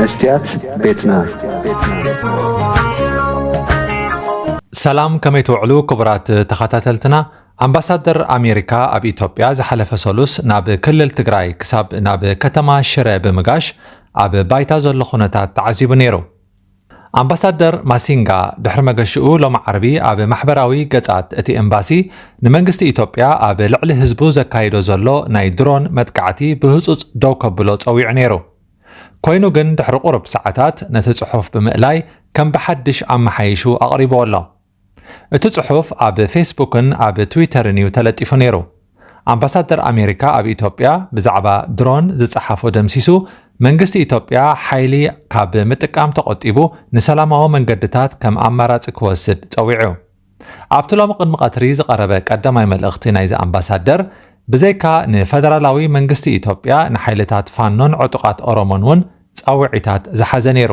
Mestyat Betna. سلام كما يتوعلو كبرات تخاتلتنا أمباسادر أمريكا أب إثيوبيا زحلف سولوس ناب كلل تግራይ كساب ناب كتما شره بمغاش أب بايتا زل خونتات تعزيب نيرو أمباسادر ماسينغا دحر مغشؤ لوم عربي أب محبراوي قصات اتي امباسي نمنግስቲ إثيوبيا أب لعل حزبو زكايدو زلو ناي درون متقعتي بهصص دو كبلو صويع نيرو كوينو گن دحر قرب ساعتات نتصحف بمقلاي كم بحدش أمحيشو أقربو الله እቲ ጽሑፍ ኣብ ፌስቡክን ኣብ ትዊተርን እዩ ተለጢፉ ነይሩ። ኣምባሳደር ኣሜሪካ ኣብ ኢትዮጵያ ብዛዕባ ድሮን ዝጸሓፎ ደምሲሱ መንግስቲ ኢትዮጵያ ሓይሊ ካብ ምጥቃም ተቆጢቡ ንሰላማዊ መንገድታት ከም ኣማራጺ ክወስድ ጸዊዑ። ኣብቲ ሎሚ ቅድሚ ቀትሪ ዝቐረበ ቀዳማይ መልእኽቲ ናይዚ ኣምባሳደር ብዘይካ ንፌደራላዊ መንግስቲ ኢትዮጵያ ንሓይልታት ፋኖን ዕጡቓት ኦሮሞን እውን ጸዊዒታት ዝሓዘ ነይሩ።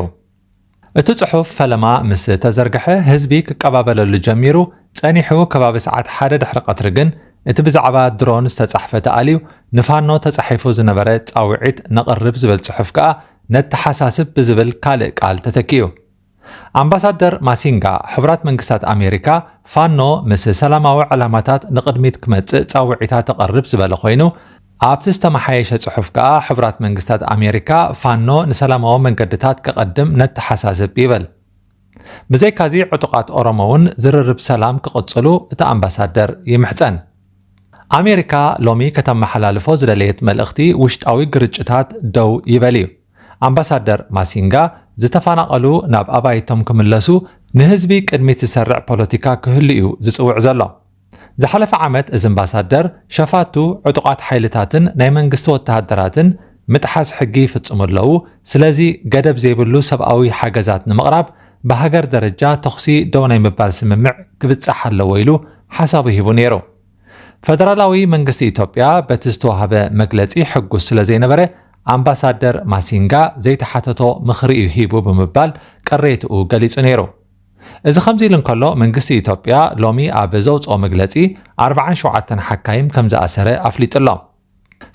እቲ ጽሑፍ ፈለማ ምስ ተዘርግሐ ህዝቢ ክቀባበለሉ ጀሚሩ ጸኒሑ ከባቢ ሰዓት 1 ድሕሪ ቀትሪ ግን እቲ ብዛዕባ ድሮን ዝተጻሕፈ ተኣልዩ ንፋኖ ተጻሒፉ ዝነበረ ጻውዒት ነቕርብ ዝብል ጽሑፍ ከኣ ነተሓሳስብ ብዝብል ካልእ ቃል ተተኪዩ። ኣምባሳደር ማሲንጋ ሕብራት መንግስታት ኣሜሪካ ፋኖ ምስ ሰላማዊ ዕላማታት ንቕድሚት ክመጽእ ጻውዒታት ተቐርብ ዝበለ ኮይኑ ኣብቲ ዝተመሓየሸ ጽሑፍ ከኣ ሕብራት መንግስታት ኣሜሪካ ፋኖ ንሰላማዊ መንገድታት ክቐድም ነተሓሳስብ ይብል። ብዘይካዚ ዕጡቓት ኦሮሞ እውን ዝርርብ ሰላም ክቕጽሉ እቲ ኣምባሳደር ይምሕፀን። ኣሜሪካ ሎሚ ከተመሓላልፎ ዝደለየት መልእኽቲ ውሽጣዊ ግርጭታት ደው ይበል እዩ። ኣምባሳደር ማሲንጋ ዝተፈናቐሉ ናብ ኣባይቶም ክምለሱ ንህዝቢ ቅድሚት ዝሰርዕ ፖለቲካ ክህሉ እዩ ዝጽውዕ ዘሎ። ዝሓለፈ ዓመት እዚ ኣምባሳደር ሸፋቱ ዕጡቓት ሓይልታትን ናይ መንግስቲ ወተሃደራትን ምጥሓስ ሕጊ ይፍጽሙ ኣለዉ። ስለዚ ገደብ ዘይብሉ ሰብኣዊ ሓገዛት ንምቕራብ ብሃገር ደረጃ ተኽሲ ደው ናይ ምባል ስምምዕ ክብጻሕ ኣለዎ ኢሉ ሓሳቡ ሂቡ ነይሩ። ፌደራላዊ መንግስቲ ኢትዮጵያ በቲ ዝተዋህበ መግለጺ ሕጉስ ስለ ዘይነበረ ኣምባሳደር ማሲንጋ ዘይተሓተቶ ምኽሪ እዩ ሂቡ ብምባል ቅሬትኡ ገሊጹ ነይሩ። እዚ ከምዚ ኢሉ እንከሎ መንግስቲ ኢትዮጵያ ሎሚ ኣብ ዘውፅኦ መግለጺ 47 ሓካይም ከም ዝኣሰረ ኣፍሊጡ ኣሎ።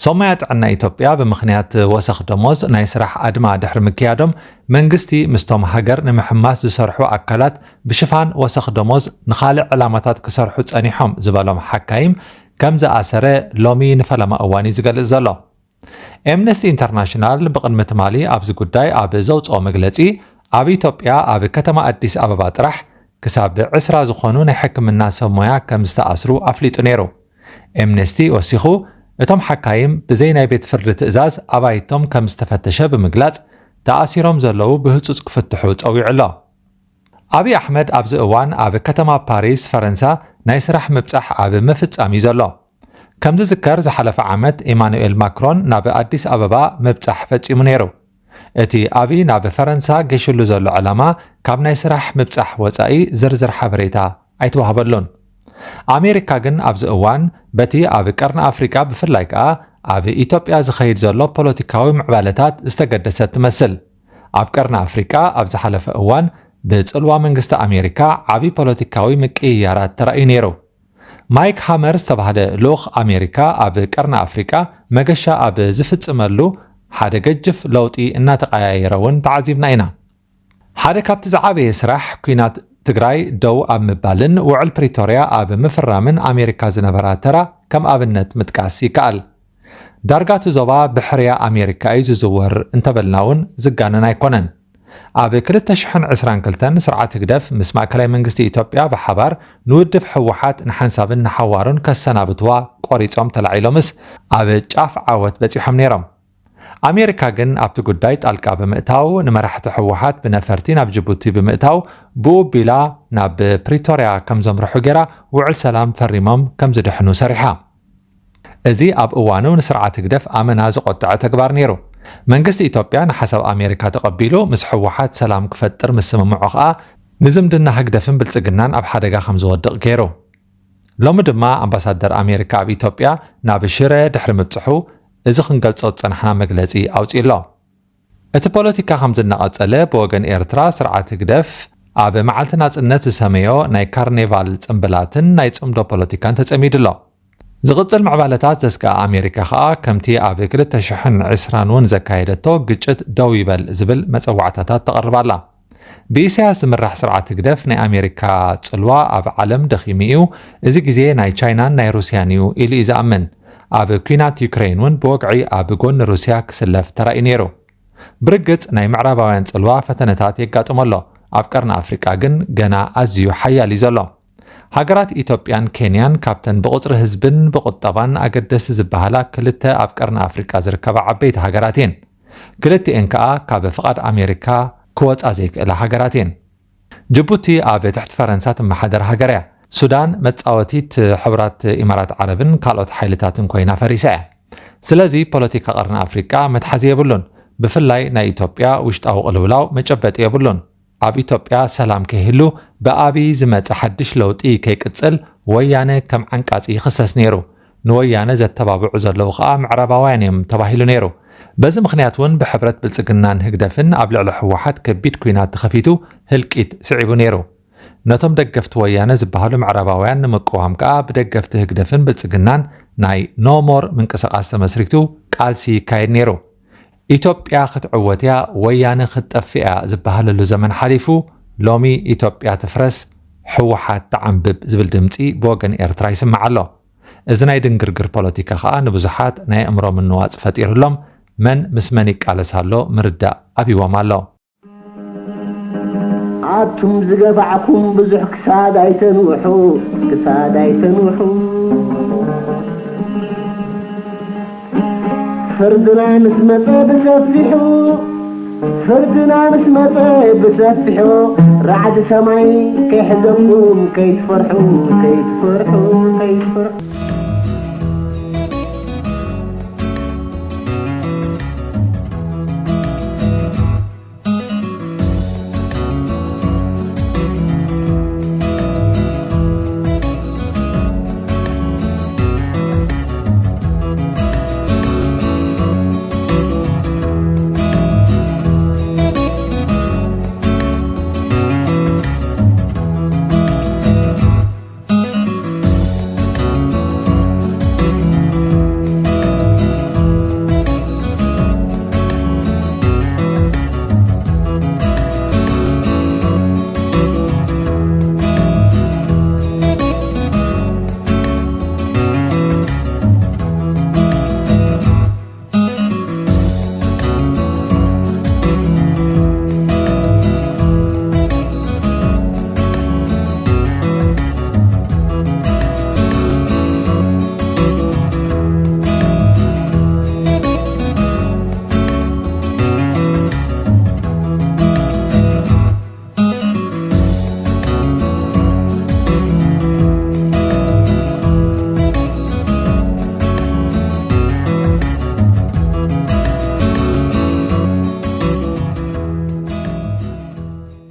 ሰማያ ጥዕና ኢትዮጵያ ብምኽንያት ወሰኽ ደሞዝ ናይ ስራሕ ኣድማ ድሕሪ ምክያዶም መንግስቲ ምስቶም ሃገር ንምሕማስ ዝሰርሑ ኣካላት ብሽፋን ወሰኽ ደሞዝ ንኻልእ ዕላማታት ክሰርሑ ጸኒሖም ዝበሎም ሓካይም ከም ዝኣሰረ ሎሚ ንፈለማ እዋን ዝገልጽ ዘሎ። ኣምነስቲ ኢንተርናሽናል ብቅድሚ ትማሊ ኣብዚ ጉዳይ ኣብ ዘውፅኦ መግለጺ ኣብ ኢትዮጵያ ኣብ ከተማ ኣዲስ ኣበባ ጥራሕ ክሳብ 20 ዝኾኑ ናይ ሕክምና ሰብ ሞያ ከም ዝተኣስሩ ኣፍሊጡ ነይሩ። ኣምነስቲ ወሲኹ እቶም ሓካይም ብዘይ ናይ ቤት ፍርዲ ትእዛዝ ኣባይቶም ከም ዝተፈተሸ ብምግላጽ ተኣሲሮም ዘለዉ ብህፁፅ ክፍትሑ ጸዊዑ ኣሎ። ኣብይ ኣሕመድ ኣብዚ እዋን ኣብ ከተማ ፓሪስ ፈረንሳ ናይ ስራሕ ምብጻሕ ኣብ ምፍጻም እዩ ዘሎ። ከም ዝዝከር ዝሓለፈ ዓመት ኢማኑኤል ማክሮን ናብ ኣዲስ ኣበባ ምብጻሕ ፈጺሙ ነይሩ። እቲ ኣብይ ናብ ፈረንሳ ገሽሉ ዘሎ ዕላማ ካብ ናይ ስራሕ ምብጻሕ ወጻኢ ዝርዝር ሓበሬታ ኣይተዋህበሉን። ኣሜሪካ ግን ኣብዚ እዋን በቲ ኣብ ቀርኒ ኣፍሪካ ብፍላይ ከዓ ኣብ ኢትዮጵያ ዝኸይድ ዘሎ ፖለቲካዊ ምዕባለታት ዝተገደሰት ትመስል። ኣብ ቀርኒ ኣፍሪካ ኣብ ዝሓለፈ እዋን ብጽልዋ መንግስቲ ኣሜሪካ ዓብይ ፖለቲካዊ ምቅይያራት ተራእዩ ነይሩ። ማይክ ሃመር ዝተባህለ ልኡኽ ኣሜሪካ ኣብ ቀርኒ ኣፍሪካ መገሻ ኣብ ዝፍጽመሉ ሓደ ገጅፍ ለውጢ እናተቀያየረ እውን ተዓዚብና ኢና። ሓደ ካብቲ ዝዓበየ ስራሕ ኩናት ትግራይ ደው ኣብ ምባልን ውዕል ፕሪቶርያ ኣብ ምፍራምን ኣሜሪካ ዝነበራ ተራ ከም ኣብነት ምጥቃስ ይከኣል። ዳርጋቲ ዞባ ብሕርያ ኣሜሪካ እዩ ዝዝወር እንተበልና እውን ዝጋነን ኣይኮነን። ኣብ 2022 ስርዓት ህግደፍ ምስ ማእከላይ መንግስቲ ኢትዮጵያ ብሓባር ንውድብ ሕወሓት ንሓንሳብን ንሓዋሩን ከሰናብትዋ ቆሪጾም ተላዒሎምስ ኣብ ጫፍ ዓወት በፂሖም ነይሮም። ኣሜሪካ ግን ኣብቲ ጉዳይ ጣልቃ ብምእታው ንመራሕቲ ሕወሓት ብነፈርቲ ናብ ጅቡቲ ብምእታው ብኡቢላ ናብ ፕሪቶርያ ከም ዘምርሑ ጌራ ውዕል ሰላም ፈሪሞም ከም ዝድሕኑ ሰሪሓ። እዚ ኣብ እዋኑ ንስርዓት ህግደፍ ኣመና ዝቆጥዐ ተግባር ነይሩ። መንግስቲ ኢትዮጵያ ንሓሳብ ኣሜሪካ ተቐቢሉ ምስ ሕወሓት ሰላም ክፈጥር ምስ ስምምዑ ከዓ ንዝምድና ህግደፍን ብልጽግናን ኣብ ሓደጋ ከም ዝወድቕ ገይሩ። ሎሚ ድማ ኣምባሳደር ኣሜሪካ ኣብ ኢትዮጵያ ናብ ሽረ ድሕሪ ምብጽሑ እዚ ክንገልጾ ጸንሕና መግለጺ ኣውፂኡ ኣሎ። እቲ ፖለቲካ ከም ዝነቐጸለ ብወገን ኤርትራ ስርዓት ህግደፍ ኣብ መዓልቲ ናጽነት ዝሰመዮ ናይ ካርኔቫል ጽምብላትን ናይ ጽምዶ ፖለቲካን ተጸሚዱ ኣሎ። ዝቕፅል ምዕባለታት ዘስጋኣ ኣሜሪካ ከዓ ከምቲ ኣብ 2020 ዘካየደቶ ግጭት ደው ይበል ዝብል መፀዋዕታታት ተቐርባላ ብኢሳያስ ዝምራሕ ስርዓት ግደፍ ናይ ኣሜሪካ ጽልዋ ኣብ ዓለም ደኺሙ እዩ እዚ ግዜ ናይ ቻይናን ናይ ሩስያን እዩ ኢሉ እዩ ዝኣምን ኣብ ኩናት ዩክሬን እውን ብወግዒ ኣብ ጎኒ ሩስያ ክስለፍ ተራእዩ ነይሩ ብርግጽ ናይ ምዕራባውያን ጽልዋ ፈተነታት የጋጥመሎ ኣብ ቀርኒ ኣፍሪቃ ግን ገና ኣዝዩ ሓያል እዩ ዘሎ ሃገራት ኢትዮጵያን ኬንያን ካብተን ብቁፅሪ ህዝብን ብቁጠባን ኣገደስቲ ዝበሃላ ክልተ ኣብ ቀርኒ ኣፍሪቃ ዝርከባ ዓበይቲ ሃገራት እየን ክልቲአን ከዓ ካብ ፍቓድ ኣሜሪካ ክወፃ ዘይክእላ ሃገራት እየን ጅቡቲ ኣብ ትሕቲ ፈረንሳ ትመሓደር ሃገር እያ ሱዳን መጻወቲት ሕቡራት ኢማራት ዓረብን ካልኦት ሓይልታትን ኮይና ፈሪሳ እያ ስለዚ ፖለቲካ ቀርኒ ኣፍሪቃ መትሓዚ የብሉን ብፍላይ ናይ ኢትዮጵያ ውሽጣዊ ቅልውላው መጨበጢ የብሉን ኣብ ኢትዮጵያ ሰላም ከይህሉ ብኣብይ ዝመፀ ሓድሽ ለውጢ ከይቅፅል ወያነ ከም ዓንቃፂ ይኽሰስ ነይሩ ንወያነ ዘተባብዑ ዘለዉ ከዓ ምዕራባውያን እዮም ተባሂሉ ነይሩ በዚ ምክንያት እውን ብሕብረት ብልፅግናን ህግደፍን ኣብ ልዕሊ ሕወሓት ከቢድ ኩናት ተኸፊቱ ህልቂት ስዒቡ ነይሩ ነቶም ደገፍቲ ወያነ ዝበሃሉ ምዕራባውያን ንምቅዋም ከዓ ብደገፍቲ ህግደፍን ብልፅግናን ናይ ኖሞር ምንቅስቓስ ተመስሪቱ ቃልሲ ይካየድ ነይሩ ኢትዮጵያ ክትዕወት እያ ወያነ ክትጠፍእ እያ ዝበሃለሉ ዘመን ሓሊፉ ሎሚ ኢትዮጵያ ትፍረስ ሕወሓት ተዓንብብ ዝብል ድምፂ ብወገን ኤርትራ ይስማዕ ኣሎ እዚ ናይ ድንግርግር ፖለቲካ ከዓ ንብዙሓት ናይ እምሮ ምንዋፅ ፈጢሩሎም መን ምስ መን ይቃለሳሎ ምርዳእ ኣብይዎም ኣሎ ኣቱም ዝገባዕኩም ብዙሕ ክሳድ ኣይተንውሑ فردنا نسمطه بسفحو رعد سماي كيحزمكم كيتفرحوا